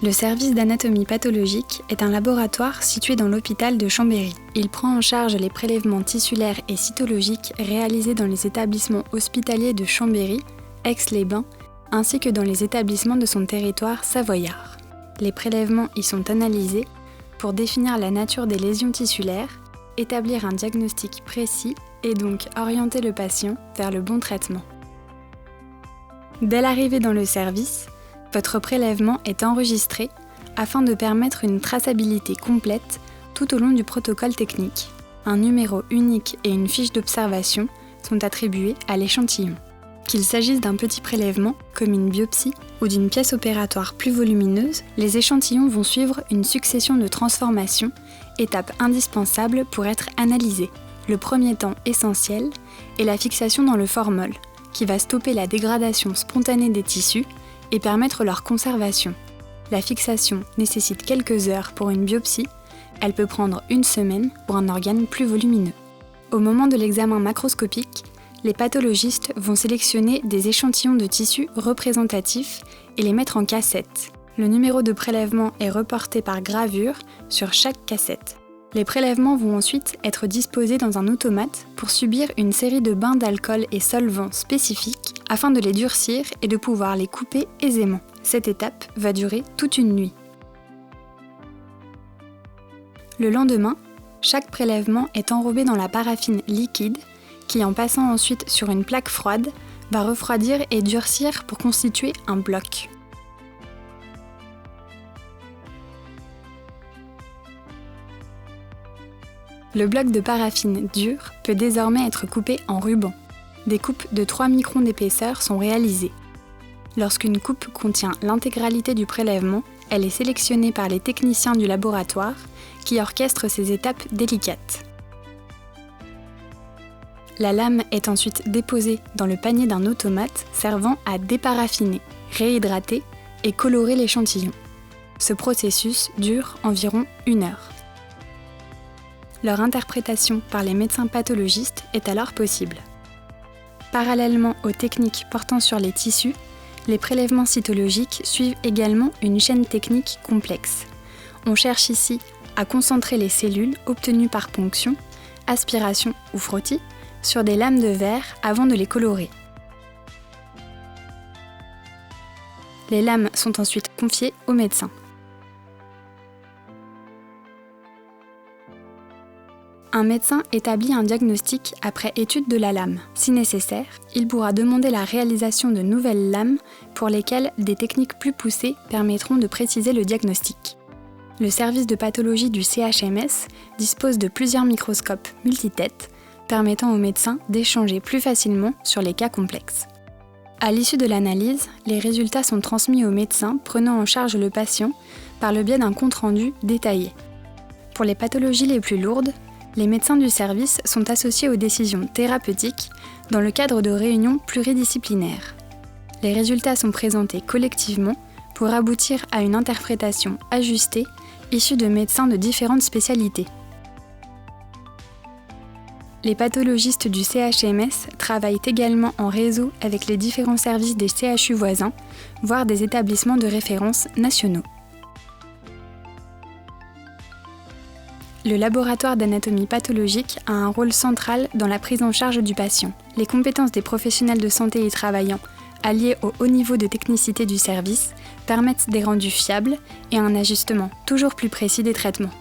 Le service d'anatomie pathologique est un laboratoire situé dans l'hôpital de Chambéry. Il prend en charge les prélèvements tissulaires et cytologiques réalisés dans les établissements hospitaliers de Chambéry, Aix-les-Bains, ainsi que dans les établissements de son territoire savoyard. Les prélèvements y sont analysés pour définir la nature des lésions tissulaires, établir un diagnostic précis et donc orienter le patient vers le bon traitement. Dès l'arrivée dans le service, votre prélèvement est enregistré afin de permettre une traçabilité complète tout au long du protocole technique. Un numéro unique et une fiche d'observation sont attribués à l'échantillon. Qu'il s'agisse d'un petit prélèvement, comme une biopsie, ou d'une pièce opératoire plus volumineuse, les échantillons vont suivre une succession de transformations, étape indispensable pour être analysés. Le premier temps essentiel est la fixation dans le formol, qui va stopper la dégradation spontanée des tissus et permettre leur conservation. La fixation nécessite quelques heures pour une biopsie, elle peut prendre une semaine pour un organe plus volumineux. Au moment de l'examen macroscopique, les pathologistes vont sélectionner des échantillons de tissus représentatifs et les mettre en cassette. Le numéro de prélèvement est reporté par gravure sur chaque cassette. Les prélèvements vont ensuite être disposés dans un automate pour subir une série de bains d'alcool et solvants spécifiques afin de les durcir et de pouvoir les couper aisément. Cette étape va durer toute une nuit. Le lendemain, chaque prélèvement est enrobé dans la paraffine liquide qui, en passant ensuite sur une plaque froide, va refroidir et durcir pour constituer un bloc. Le bloc de paraffine dure peut désormais être coupé en rubans. Des coupes de 3 microns d'épaisseur sont réalisées. Lorsqu'une coupe contient l'intégralité du prélèvement, elle est sélectionnée par les techniciens du laboratoire qui orchestrent ces étapes délicates. La lame est ensuite déposée dans le panier d'un automate servant à déparaffiner, réhydrater et colorer l'échantillon. Ce processus dure environ 1 heure. Leur interprétation par les médecins pathologistes est alors possible. Parallèlement aux techniques portant sur les tissus, les prélèvements cytologiques suivent également une chaîne technique complexe. On cherche ici à concentrer les cellules obtenues par ponction, aspiration ou frottis sur des lames de verre avant de les colorer. Les lames sont ensuite confiées au médecin. Un médecin établit un diagnostic après étude de la lame. Si nécessaire, il pourra demander la réalisation de nouvelles lames pour lesquelles des techniques plus poussées permettront de préciser le diagnostic. Le service de pathologie du CHMS dispose de plusieurs microscopes multitêtes permettant aux médecins d'échanger plus facilement sur les cas complexes. À l'issue de l'analyse, les résultats sont transmis au médecin prenant en charge le patient par le biais d'un compte-rendu détaillé. Pour les pathologies les plus lourdes, les médecins du service sont associés aux décisions thérapeutiques dans le cadre de réunions pluridisciplinaires. Les résultats sont présentés collectivement pour aboutir à une interprétation ajustée issue de médecins de différentes spécialités. Les pathologistes du CHMS travaillent également en réseau avec les différents services des CHU voisins, voire des établissements de référence nationaux. Le laboratoire d'anatomie pathologique a un rôle central dans la prise en charge du patient. Les compétences des professionnels de santé y travaillant, alliées au haut niveau de technicité du service, permettent des rendus fiables et un ajustement toujours plus précis des traitements.